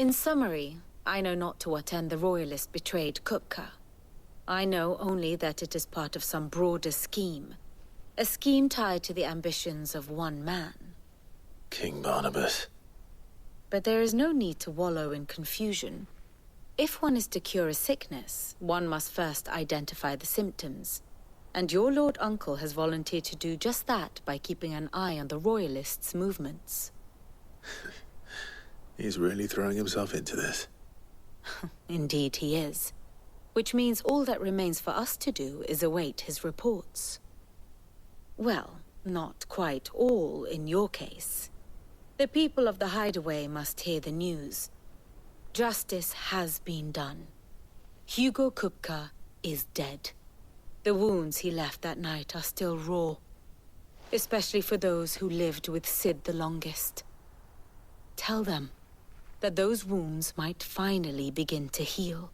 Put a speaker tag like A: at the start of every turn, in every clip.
A: In summary, I know not to what end the Royalist betrayed Kupka. I know only that it is part of some broader scheme. A scheme tied to the ambitions of one man.
B: King Barnabas.
A: But there is no need to wallow in confusion. If one is to cure a sickness, one must first identify the symptoms. And your Lord Uncle has volunteered to do just that by keeping an eye on the Royalists' movements.
B: He's really throwing himself into this.
A: Indeed he is. Which means all that remains for us to do is await his reports. Well, not quite all in your case. The people of the Hideaway must hear the news. Justice has been done. Hugo Kupka is dead. The wounds he left that night are still raw. Especially for those who lived with Sid the longest. Tell them that those wounds might finally begin to heal.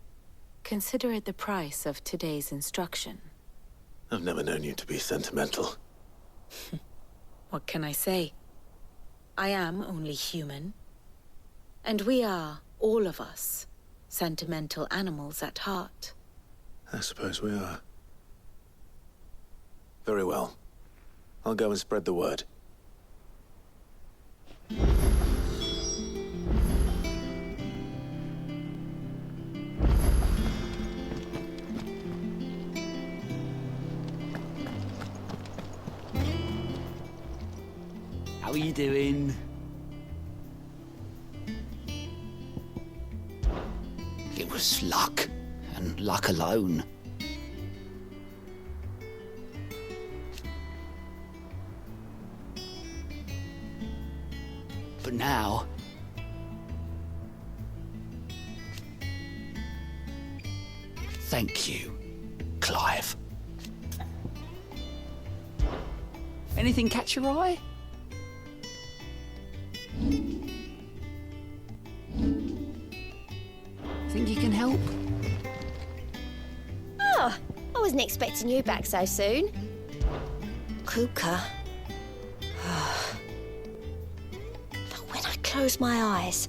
A: Consider it the price of today's instruction.
B: I've never known you to be sentimental.
A: What can I say? I am only human. And we are, all of us, sentimental animals at heart.
B: I suppose we are. Very well. I'll go and spread the word.
C: How are you doing? It was luck, and luck alone. But now... Thank you, Clive. Anything catch your eye? Think you can help?
D: Oh, I wasn't expecting you back so soon. Kuka. But when I close my eyes...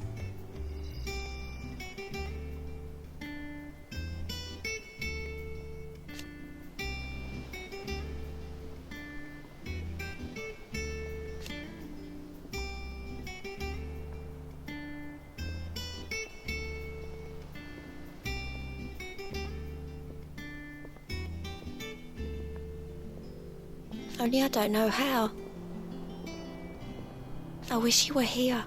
D: Only I don't know how. I wish you were here.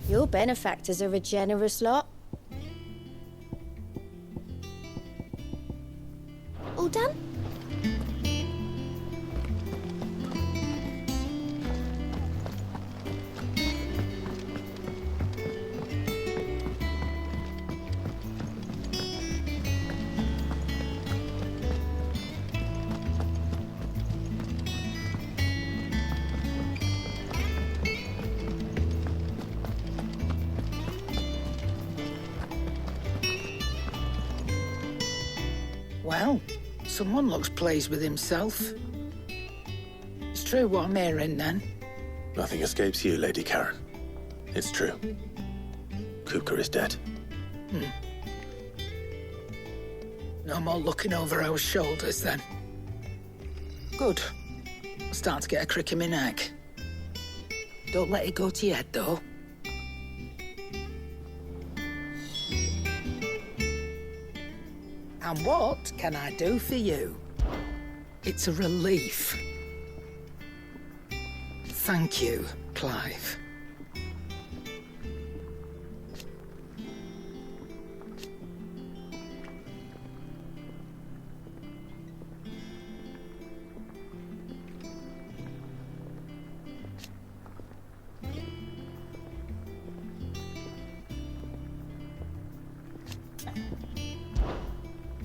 D: Your benefactors are a generous lot. All done?
E: Well, someone looks pleased with himself. It's true what I'm hearing, then.
B: Nothing escapes you, Lady Karen. It's true. Kupka is dead.
E: No more looking over our shoulders, then. Good. I'm starting to get a crick in my neck. Don't let it go to your head, though. And what can I do for you? It's a relief. Thank you, Clive.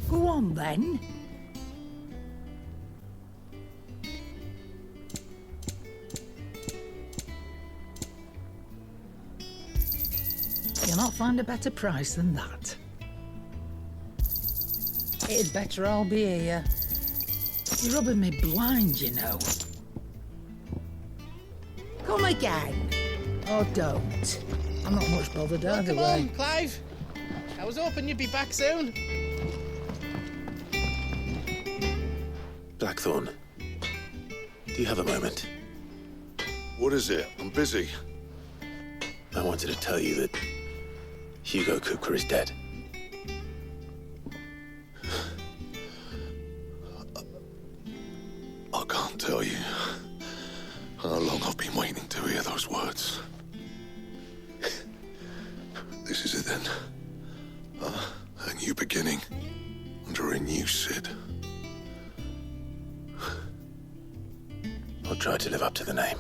E: Go on, then. You'll not find a better price than that. It'd better all be here. You're rubbing me blind, you know. Come again. Oh, don't. I'm not much bothered either
F: Come
E: way.
F: on, Clive. I was hoping you'd be back soon.
B: Blackthorn, do you have a moment?
G: What is it? I'm busy.
B: I wanted to tell you that Hugo Kupka is dead.
G: I can't tell you how long I've been waiting to hear those words. This is it then. A new beginning under a new Cid.
B: I'll try to live up to the name.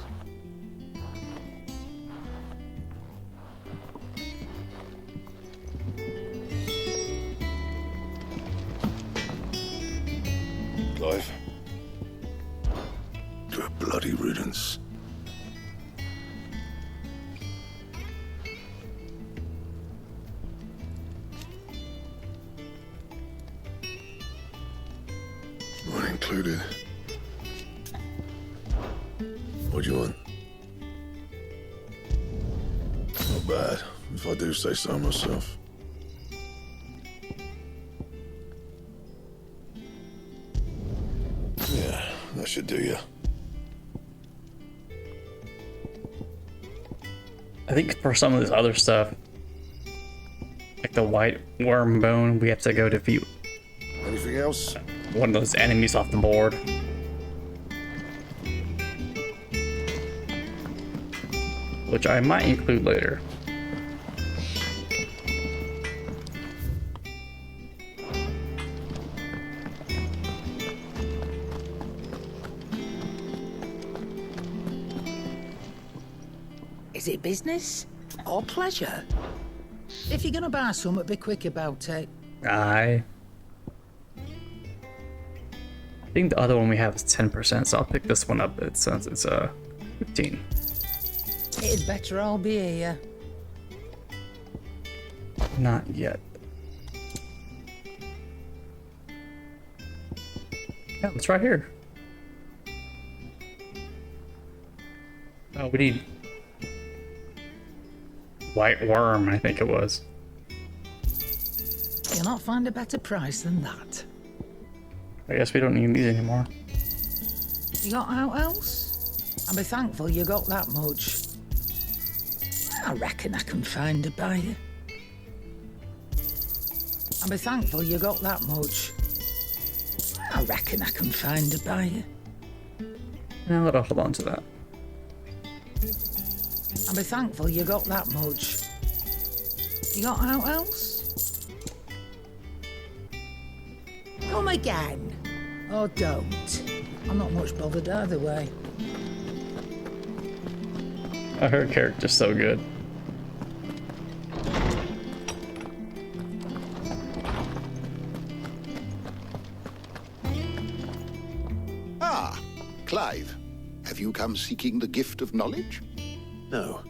G: Clive. To a bloody riddance. Not included. What do you want? Not bad, if I do say so myself. Yeah, that should do you.
H: I think for some of this other stuff, like the white worm bone, we have to go defeat
G: Anything else?
H: one of those enemies off the board. Which I might include later.
E: Is it business or pleasure? If you're gonna buy something, be quick about it.
H: I think the other one we have is 10%, so I'll pick this one up since it's 15.
E: It'd better all be here.
H: Not yet. Yeah, it's right here. Oh, we need white worm, I think it was.
E: You'll not find a better price than that.
H: I guess we don't need these anymore.
E: You got out else? And be thankful you got that much. I reckon I can find a buyer. And be thankful you got that much. I reckon I can find a buyer.
H: Now I'll hold on to that.
E: And be thankful you got that much. You got out else? Come again. Or don't. I'm not much bothered either way.
H: Oh, her character's so good.
I: Ah, Clive. Have you come seeking the gift of knowledge?
B: No.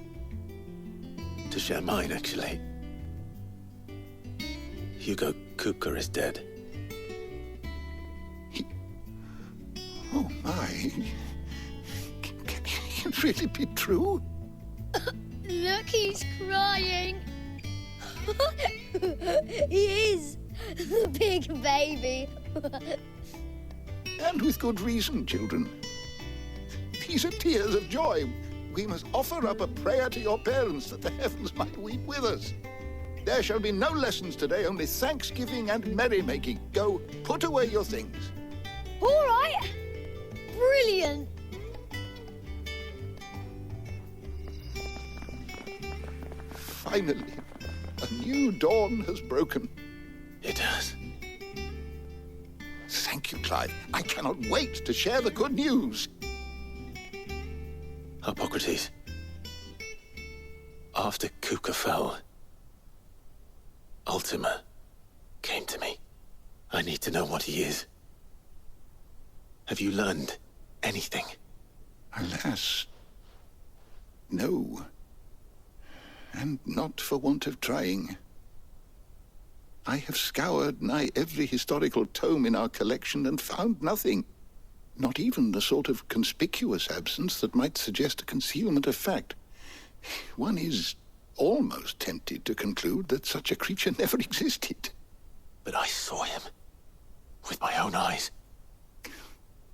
B: To share mine, actually. Hugo Kupka is dead.
I: Oh, my. Can it really be true?
D: Look, he's crying. He is. The big baby.
I: And with good reason, children. These are tears of joy. We must offer up a prayer to your parents that the heavens might weep with us. There shall be no lessons today, only thanksgiving and merrymaking. Go, put away your things.
D: All right. Brilliant.
I: Finally, a new dawn has broken.
B: It has.
I: Thank you, Clive. I cannot wait to share the good news.
B: Hippocrates. After Kupka fell, Ultima came to me. I need to know what he is. Have you learned anything?
I: Alas, no. And not for want of trying. I have scoured nigh every historical tome in our collection and found nothing. Not even the sort of conspicuous absence that might suggest a concealment of fact. One is almost tempted to conclude that such a creature never existed.
B: But I saw him. With my own eyes.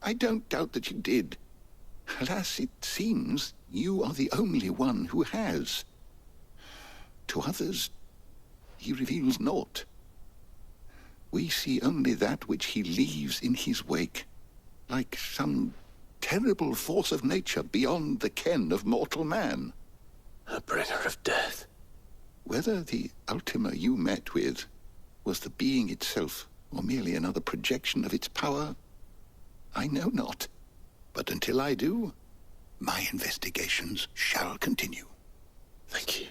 I: I don't doubt that you did. Alas, it seems you are the only one who has. To others, he reveals naught. We see only that which he leaves in his wake, like some terrible force of nature beyond the ken of mortal man.
B: A bringer of death.
I: Whether the Ultima you met with was the being itself, or merely another projection of its power, I know not. But until I do, my investigations shall continue.
B: Thank you.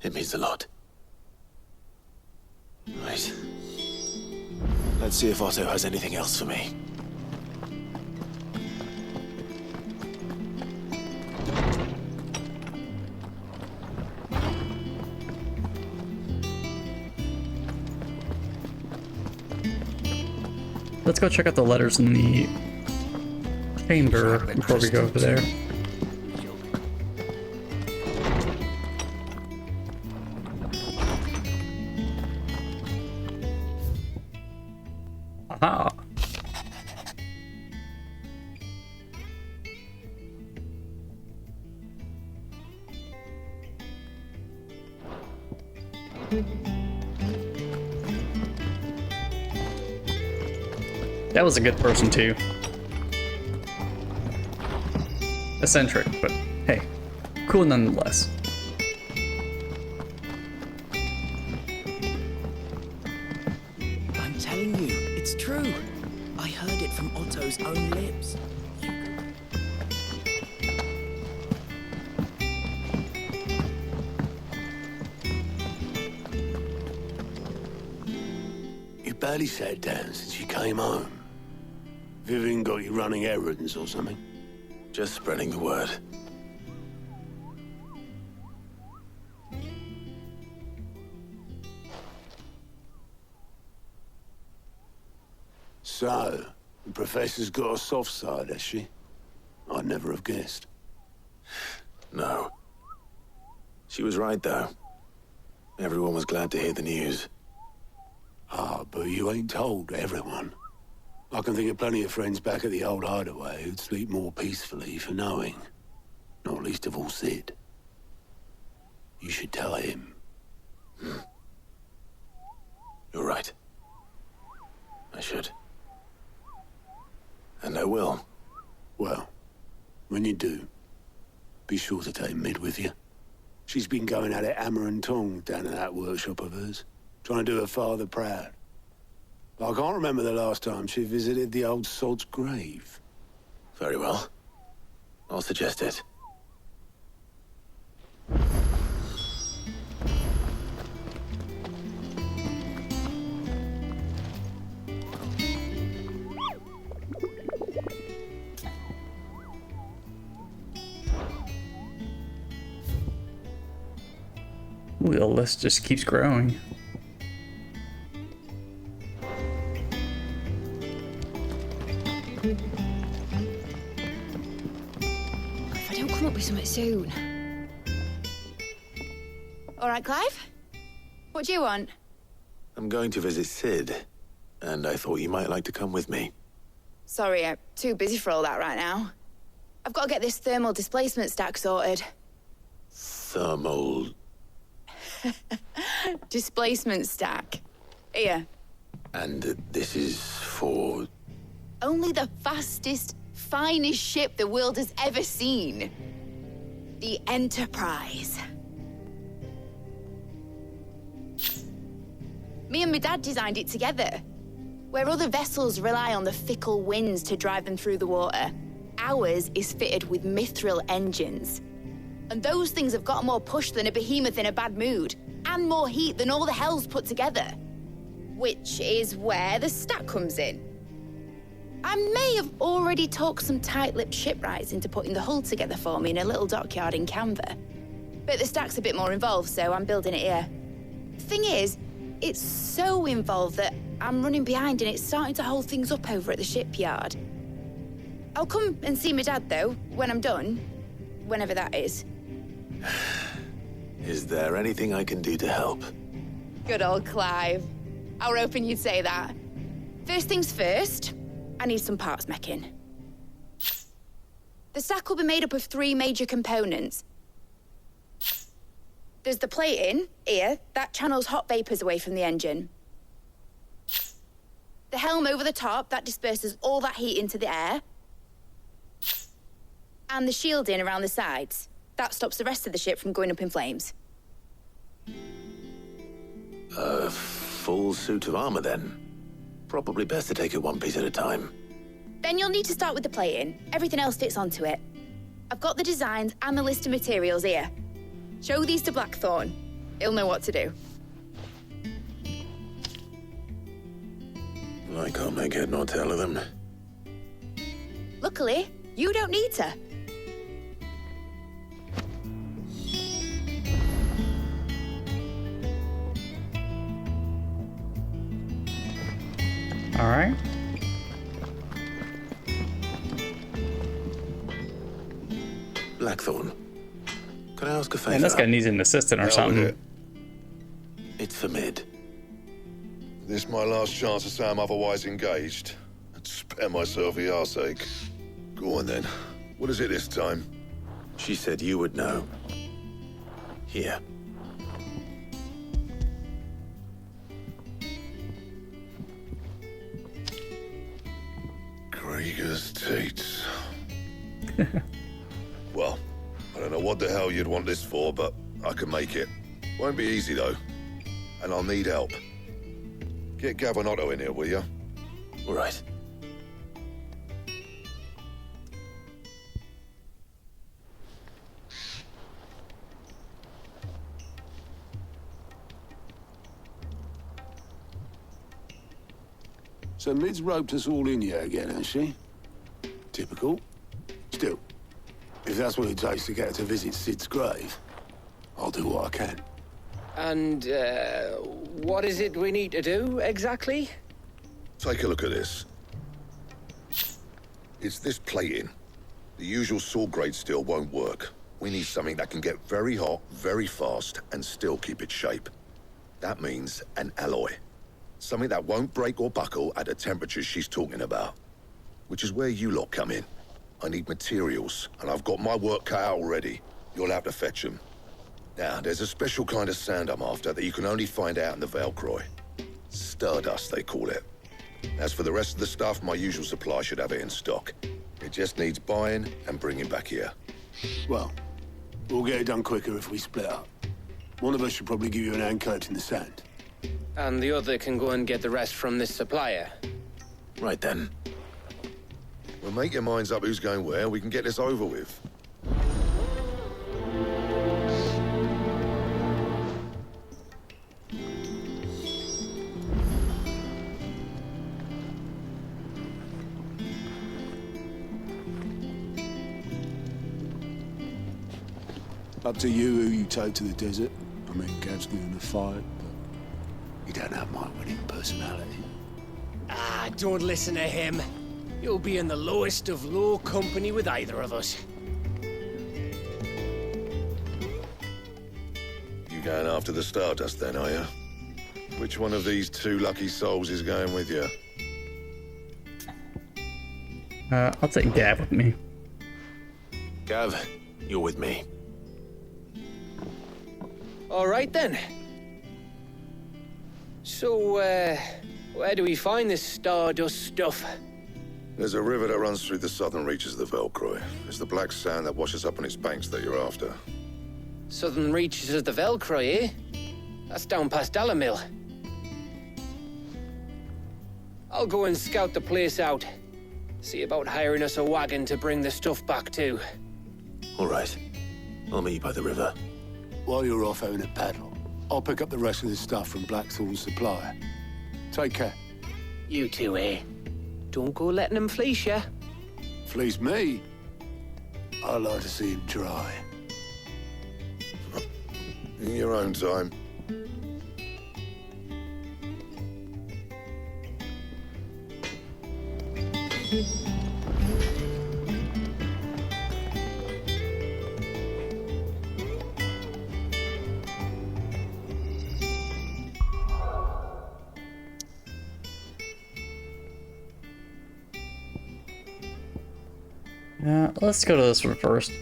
B: It means a lot. Right. Let's see if Otto has anything else for me.
H: Let's go check out the letters in the chamber before we go over there. Aha! That was a good person too. Eccentric, but hey, cool nonetheless.
J: I'm telling you, it's true. I heard it from Otto's own lips.
K: You barely sat down since you came home. Vivian got you running errands or something?
B: Just spreading the word.
K: So, the Professor's got a soft side, has she? I'd never have guessed.
B: No. She was right, though. Everyone was glad to hear the news.
K: Ah, but you ain't told everyone. I can think of plenty of friends back at the old hideaway who'd sleep more peacefully for knowing. Not least of all Sid. You should tell him.
B: You're right. I should. And I will.
K: Well, when you do, be sure to take Mid with you. She's been going at it hammer and tong down in that workshop of hers, trying to do her father proud. I can't remember the last time she visited the old sod's grave.
B: Very well. I'll suggest it.
H: Ooh, the list just keeps growing.
D: If I don't come up with something soon. All right, Clive? What do you want?
B: I'm going to visit Sid, and I thought you might like to come with me.
D: Sorry, I'm too busy for all that right now. I've got to get this thermal displacement stack sorted.
B: Thermal...
D: Displacement stack. Here.
B: And this is for...
D: Only the fastest, finest ship the world has ever seen. The Enterprise. Me and my dad designed it together. Where other vessels rely on the fickle winds to drive them through the water, ours is fitted with mithril engines. And those things have got more push than a behemoth in a bad mood, and more heat than all the hells put together. Which is where the stack comes in. I may have already talked some tight-lipped shipwrights into putting the hull together for me in a little dockyard in Canva. But the stack's a bit more involved, so I'm building it here. Thing is, it's so involved that I'm running behind and it's starting to hold things up over at the shipyard. I'll come and see my dad, though, when I'm done. Whenever that is.
B: Is there anything I can do to help?
D: Good old Clive. I were hoping you'd say that. First things first, I need some parts mecking. The stack will be made up of 3 major components. There's the plating, here, that channels hot vapors away from the engine. The helm over the top, that disperses all that heat into the air. And the shielding around the sides. That stops the rest of the ship from going up in flames.
B: A full suit of armor, then. Probably best to take it one piece at a time.
D: Then you'll need to start with the plating. Everything else fits onto it. I've got the designs and the list of materials here. Show these to Blackthorn. He'll know what to do.
B: I can't make head nor tail of them.
D: Luckily, you don't need to.
H: All right.
B: Blackthorn, can I ask a favor?
H: And this guy needs an assistant or something.
B: It's for Mid.
G: This my last chance to say I'm otherwise engaged. I'd spare myself the arseache. Go on then. What is it this time?
B: She said you would know. Here.
G: Krieger's teats. Well, I don't know what the hell you'd want this for, but I can make it. Won't be easy, though. And I'll need help. Get Gav and Otto in here, will you?
B: All right.
K: So Mid's roped us all in here again, has she? Typical. Still, if that's what it takes to get her to visit Sid's grave, I'll do what I can.
F: And, what is it we need to do, exactly?
G: Take a look at this. It's this plating. The usual saw grade steel won't work. We need something that can get very hot, very fast, and still keep its shape. That means an alloy. Something that won't break or buckle at the temperatures she's talking about. Which is where you lot come in. I need materials, and I've got my work cut out already. You'll have to fetch them. Now, there's a special kind of sand I'm after that you can only find out in the Valcroy. Stardust, they call it. As for the rest of the stuff, my usual supply should have it in stock. It just needs buying and bringing back here.
K: Well, we'll get it done quicker if we split up. One of us should probably give you an hand coat in the sand.
F: And the other can go and get the rest from this supplier.
B: Right then.
G: Well, make your minds up who's going where. We can get this over with.
K: Up to you who you tow to the desert. I mean, Gav's good in a fight, but you don't have my winning personality.
F: Ah, don't listen to him. You'll be in the lowest of low company with either of us.
G: You going after the Stardust then, are you? Which one of these 2 lucky souls is going with you?
H: I'll take Gav with me.
B: Gav, you're with me.
F: All right, then. So, where do we find this Stardust stuff?
G: There's a river that runs through the southern reaches of the Valcroy. It's the black sand that washes up on its banks that you're after.
F: Southern reaches of the Valcroy, eh? That's down past Alamil. I'll go and scout the place out. See about hiring us a wagon to bring the stuff back to.
B: All right. I'll meet you by the river.
K: While you're off having a paddle, I'll pick up the rest of the stuff from Blackthorn's supplier. Take care.
F: You two, eh? Don't go letting him fleece ya.
K: Fleece me? I like to see him try.
G: In your own time.
H: Yeah, let's go to this one first.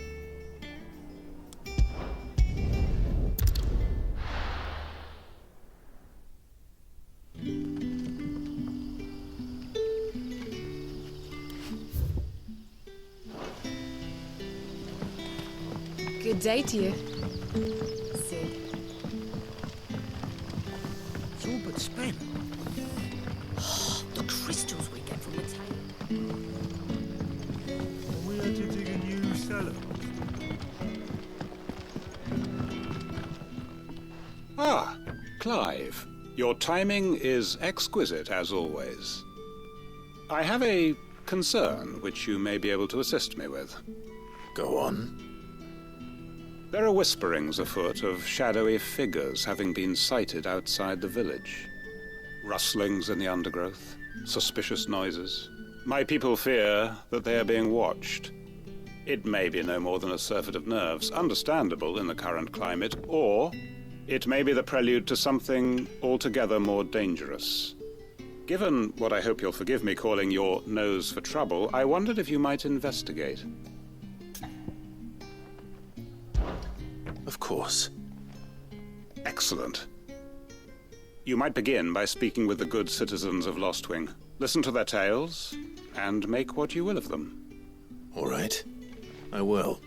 L: Good day to you. Sid.
J: It's all but spent.
L: The crystals we get from the tail.
M: We had to dig a new cellar.
N: Ah, Clive. Your timing is exquisite, as always. I have a concern which you may be able to assist me with.
B: Go on.
N: There are whisperings afoot of shadowy figures having been sighted outside the village. Rustlings in the undergrowth, suspicious noises. My people fear that they are being watched. It may be no more than a surfeit of nerves, understandable in the current climate, or it may be the prelude to something altogether more dangerous. Given what I hope you'll forgive me calling your nose for trouble, I wondered if you might investigate.
B: Of course.
N: Excellent. You might begin by speaking with the good citizens of Lostwing. Listen to their tales, and make what you will of them.
B: All right. I will.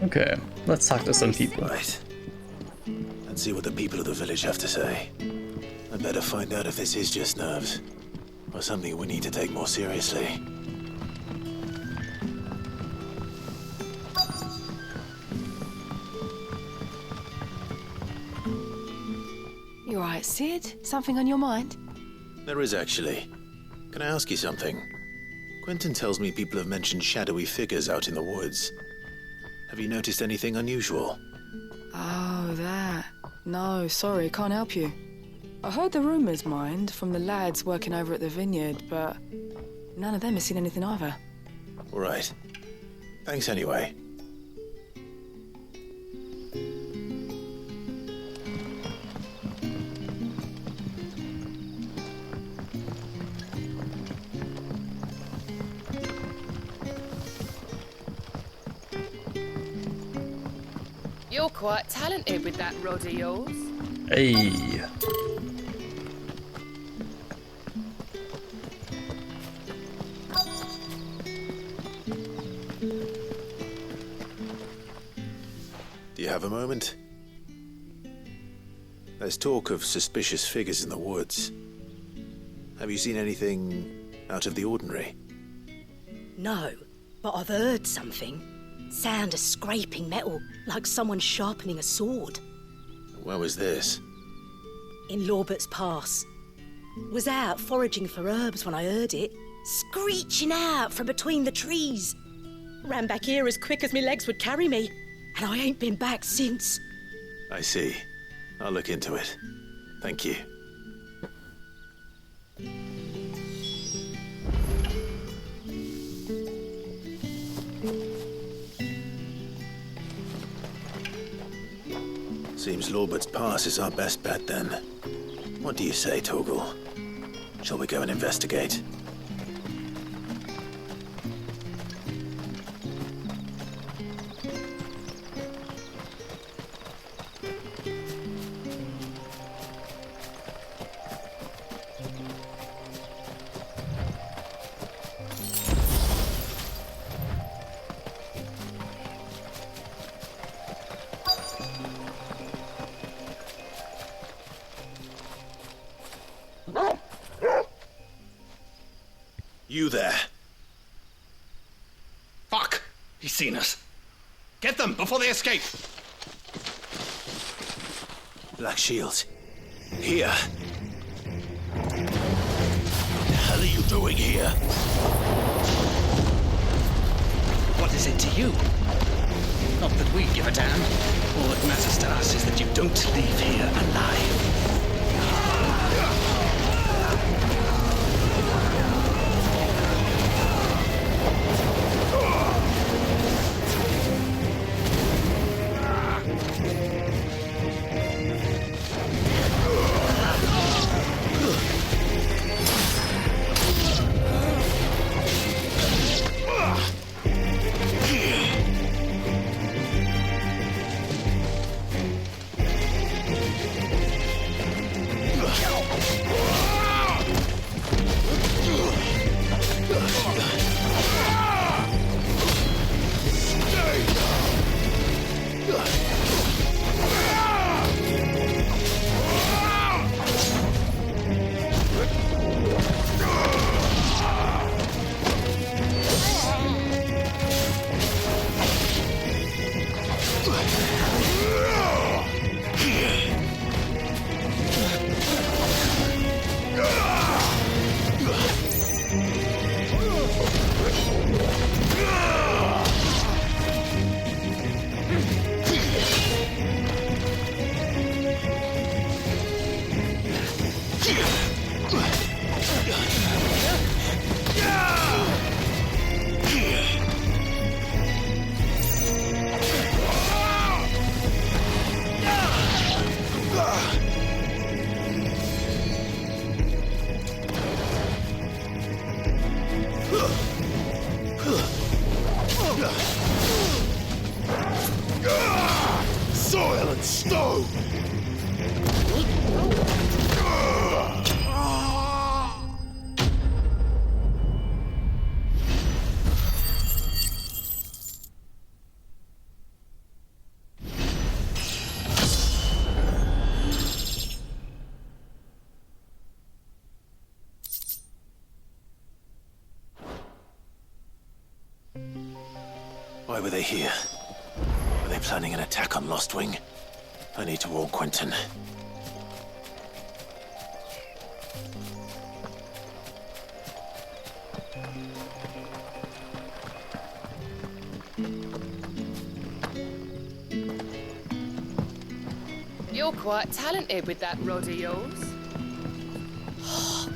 H: Okay, let's talk to some people.
B: Right. And see what the people of the village have to say. I better find out if this is just nerves, or something we need to take more seriously.
L: You alright, Sid? Something on your mind?
B: There is actually. Can I ask you something? Quentin tells me people have mentioned shadowy figures out in the woods. Have you noticed anything unusual?
L: Oh, that. No, sorry, can't help you. I heard the rumours, mind, from the lads working over at the vineyard, but none of them has seen anything either.
B: All right. Thanks anyway.
O: You're quite talented with that rod of yours.
H: Hey.
B: Do you have a moment? There's talk of suspicious figures in the woods. Have you seen anything out of the ordinary?
P: No, but I've heard something. Sound of scraping metal, like someone sharpening a sword.
B: Where was this?
P: In Lorbert's Pass. Was out foraging for herbs when I heard it, screeching out from between the trees. Ran back here as quick as my legs would carry me, and I ain't been back since.
B: I see. I'll look into it. Thank you. Seems Lorbert's Pass is our best bet then. What do you say, Torgal? Shall we go and investigate? You there.
Q: Fuck! He's seen us. Get them before they escape!
B: Black Shield. Here. What the hell are you doing here?
Q: What is it to you? Not that we give a damn. All that matters to us is that you don't leave here alive.
B: were they here? Were they planning an attack on Lostwing? I need to warn Quentin.
M: You're quite talented with that rod of yours.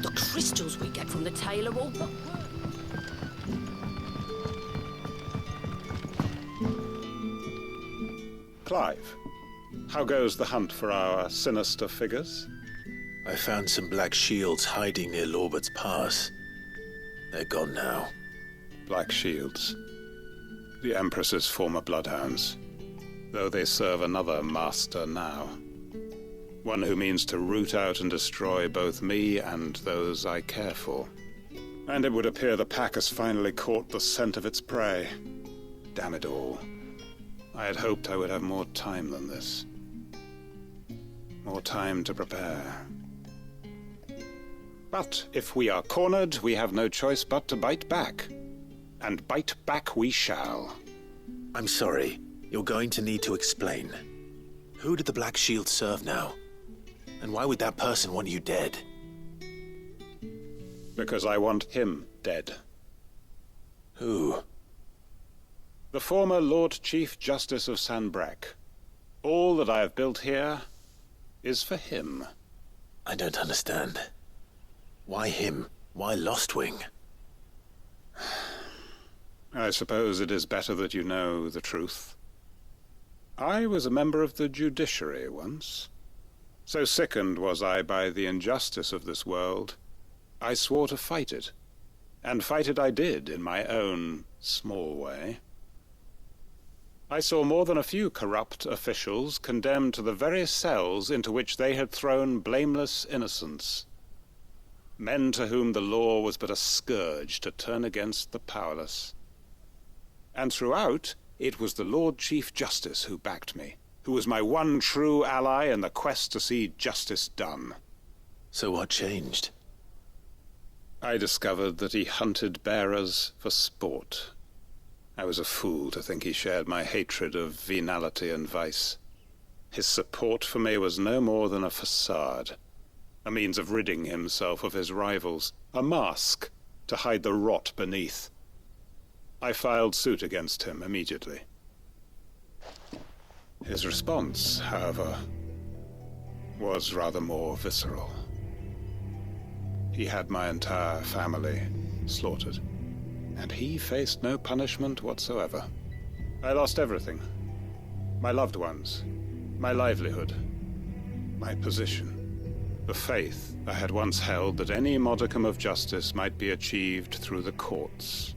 P: The crystals we get from the tail are all but
N: Clive, how goes the hunt for our sinister figures?
B: I found some black shields hiding near Lorbert's Pass. They're gone now.
N: Black shields. The Empress's former bloodhounds. Though they serve another master now. One who means to root out and destroy both me and those I care for. And it would appear the pack has finally caught the scent of its prey. Damn it all. I had hoped I would have more time than this. More time to prepare. But if we are cornered, we have no choice but to bite back. And bite back we shall.
B: I'm sorry. You're going to need to explain. Who did the Black Shield serve now? And why would that person want you dead?
N: Because I want him dead.
B: Who?
N: The former Lord Chief Justice of Sanbreque. All that I have built here is for him.
B: I don't understand. Why him? Why Lostwing?
N: I suppose it is better that you know the truth. I was a member of the judiciary once. So sickened was I by the injustice of this world, I swore to fight it. And fight it I did in my own small way. I saw more than a few corrupt officials condemned to the very cells into which they had thrown blameless innocents. Men to whom the law was but a scourge to turn against the powerless. And throughout, it was the Lord Chief Justice who backed me, who was my one true ally in the quest to see justice done.
B: So what changed?
N: I discovered that he hunted bearers for sport. I was a fool to think he shared my hatred of venality and vice. His support for me was no more than a facade, a means of ridding himself of his rivals, a mask to hide the rot beneath. I filed suit against him immediately. His response, however, was rather more visceral. He had my entire family slaughtered, and he faced no punishment whatsoever. I lost everything. My loved ones, my livelihood, my position, the faith I had once held that any modicum of justice might be achieved through the courts.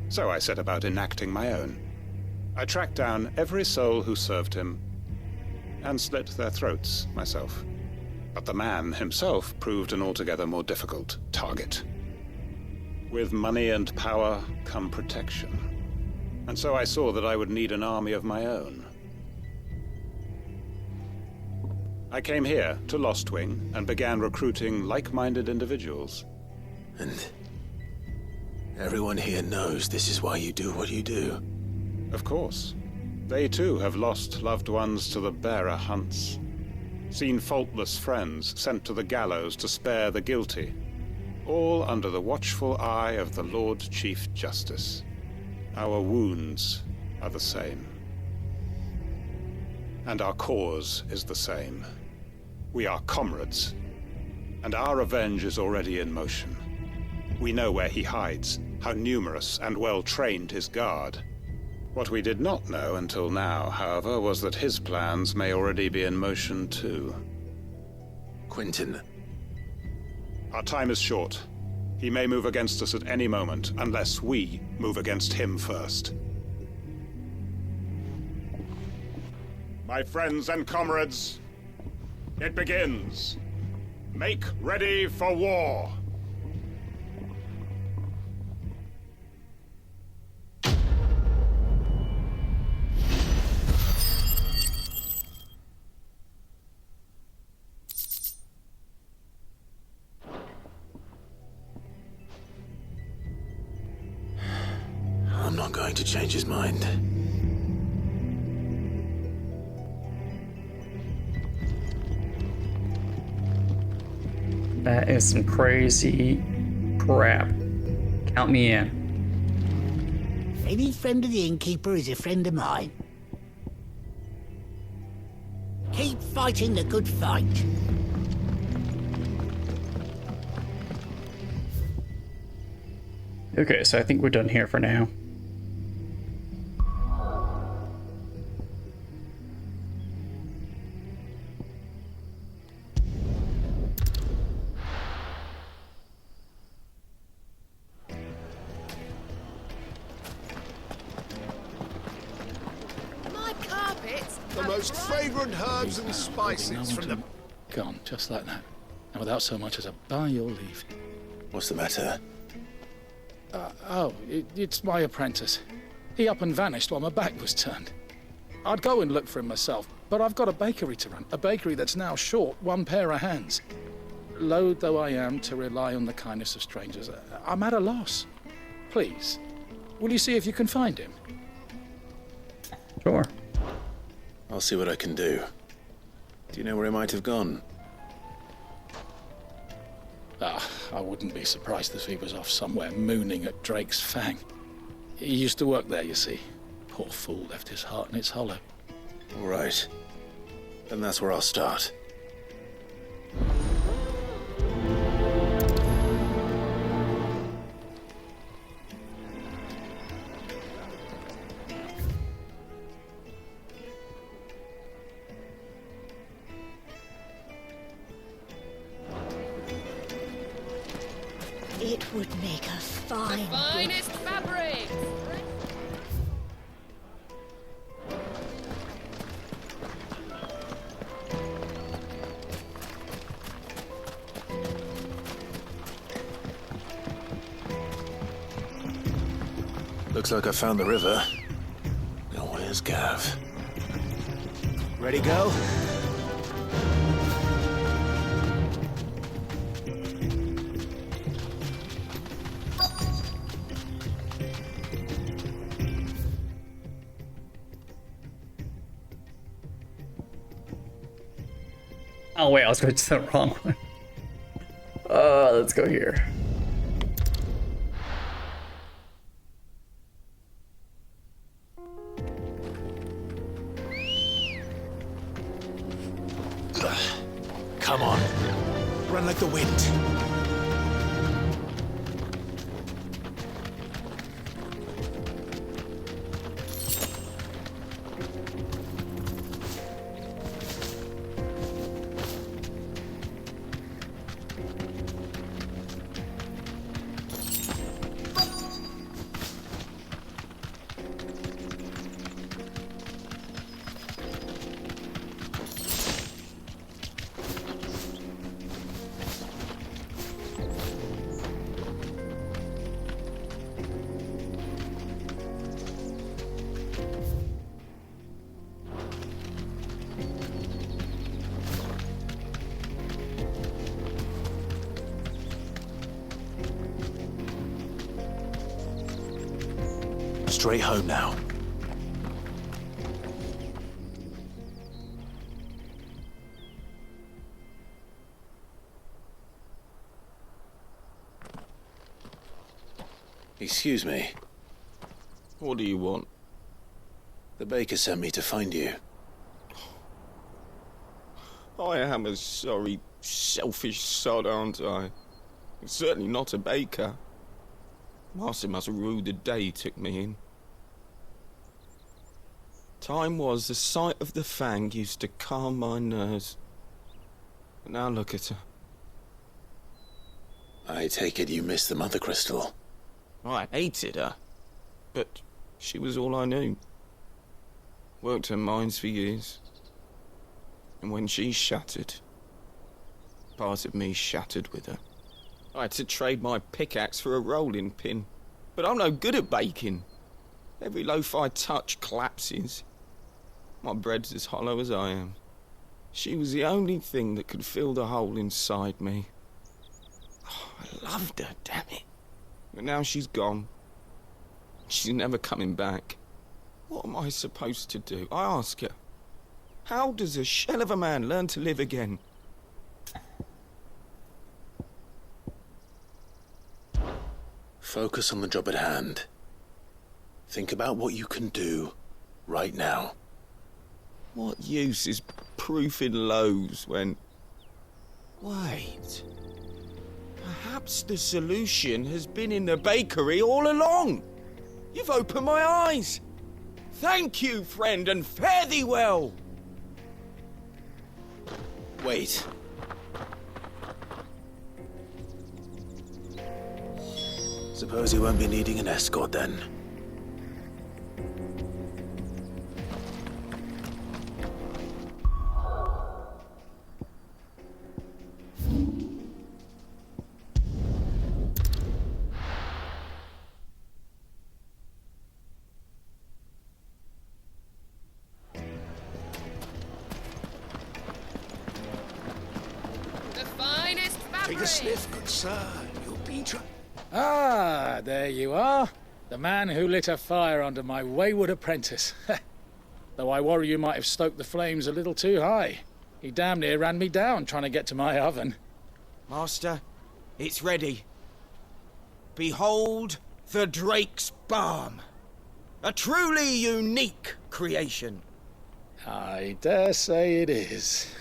N: So I set about enacting my own. I tracked down every soul who served him, and slit their throats myself. But the man himself proved an altogether more difficult target. With money and power come protection. And so I saw that I would need an army of my own. I came here to Lostwing and began recruiting like-minded individuals.
B: And everyone here knows this is why you do what you do.
N: Of course. They too have lost loved ones to the bearer hunts. Seen faultless friends sent to the gallows to spare the guilty. All under the watchful eye of the Lord Chief Justice. Our wounds are the same. And our cause is the same. We are comrades. And our revenge is already in motion. We know where he hides, how numerous and well-trained his guard. What we did not know until now, however, was that his plans may already be in motion too.
B: Quentin.
N: Our time is short. He may move against us at any moment, unless we move against him first. My friends and comrades, it begins. Make ready for war.
B: not going to change his mind.
H: That is some crazy crap. Count me in.
C: Any friend of the innkeeper is a friend of mine. Keep fighting the good fight.
H: Okay, so I think we're done here for now.
M: My carpets.
R: The most fragrant herbs and spices from the...
Q: Gone, just like that. And without so much as a by your leave.
B: What's the matter?
Q: It's my apprentice. He up and vanished while my back was turned. I'd go and look for him myself, but I've got a bakery to run. A bakery that's now short one pair of hands. Loath though I am to rely on the kindness of strangers, I'm at a loss. Please, will you see if you can find him?
H: Sure.
B: I'll see what I can do. Do you know where he might have gone?
Q: I wouldn't be surprised if he was off somewhere mooning at Drake's Fang. He used to work there, you see. Poor fool left his heart in its hollow.
B: All right. Then that's where I'll start.
P: It would make a fine...
M: The finest fabric!
B: Looks like I found the river. Now where's Gav?
K: Ready, go?
H: Oh wait, I was going to the wrong one. Let's go here.
K: Come on. Run like the wind.
B: Straight home now. Excuse me.
R: What do you want?
B: The baker sent me to find you.
R: I am a sorry, selfish sod, aren't I? I'm certainly not a baker. Master must have ruled the day he took me in. Time was the sight of the Fang used to calm my nerves. But now look at her.
B: I take it you missed the Mother Crystal.
R: I hated her, but she was all I knew. Worked her mines for years. And when she shattered, part of me shattered with her. I had to trade my pickaxe for a rolling pin. But I'm no good at baking. Every loaf I touch collapses. My bread's as hollow as I am. She was the only thing that could fill the hole inside me. Oh, I loved her, damn it. But now she's gone. She's never coming back. What am I supposed to do? I ask her. How does a shell of a man learn to live again?
B: Focus on the job at hand. Think about what you can do right now.
R: What use is proofing loaves when... Wait. Perhaps the solution has been in the bakery all along. You've opened my eyes. Thank you, friend, and fare thee well.
B: Wait. Suppose you won't be needing an escort then.
I: Take a sniff, good sir. You'll be
Q: Ah, there you are. The man who lit a fire under my wayward apprentice. Though I worry you might have stoked the flames a little too high. He damn near ran me down trying to get to my oven.
R: Master, it's ready. Behold the Drake's Balm. A truly unique creation.
Q: I dare say it is.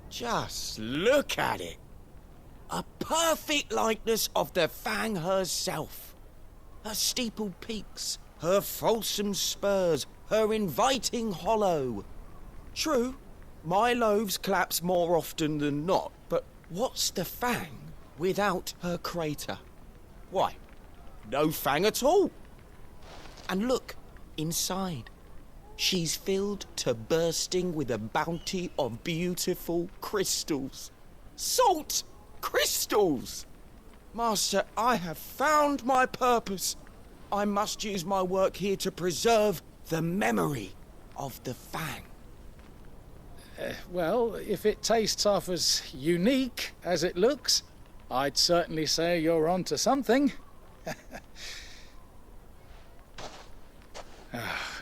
R: Just look at it. A perfect likeness of the Fang herself. Her steepled peaks, her fulsome spurs, her inviting hollow. True, my loaves collapse more often than not, but what's the Fang without her crater? Why, no Fang at all. And look, inside. She's filled to bursting with a bounty of beautiful crystals. Salt crystals! Master, I have found my purpose. I must use my work here to preserve the memory of the Fang.
Q: Well, if it tastes half as unique as it looks, I'd certainly say you're onto something.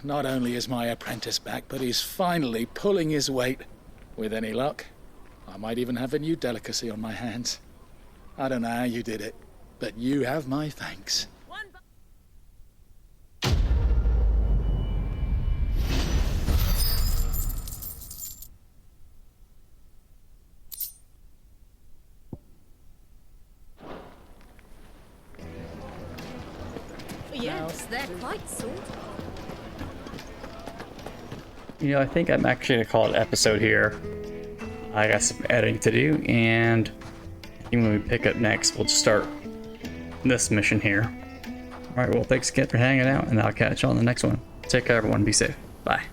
Q: Not only is my apprentice back, but he's finally pulling his weight. With any luck, I might even have a new delicacy on my hands. I don't know how you did it, but you have my thanks.
P: Yes, they're quite sorted.
H: You know, I think I'm actually gonna call it episode here. I got some editing to do, and when we pick up next, we'll just start this mission here. Alright, well, thanks again for hanging out, and I'll catch you on the next one. Take care, everyone. Be safe. Bye.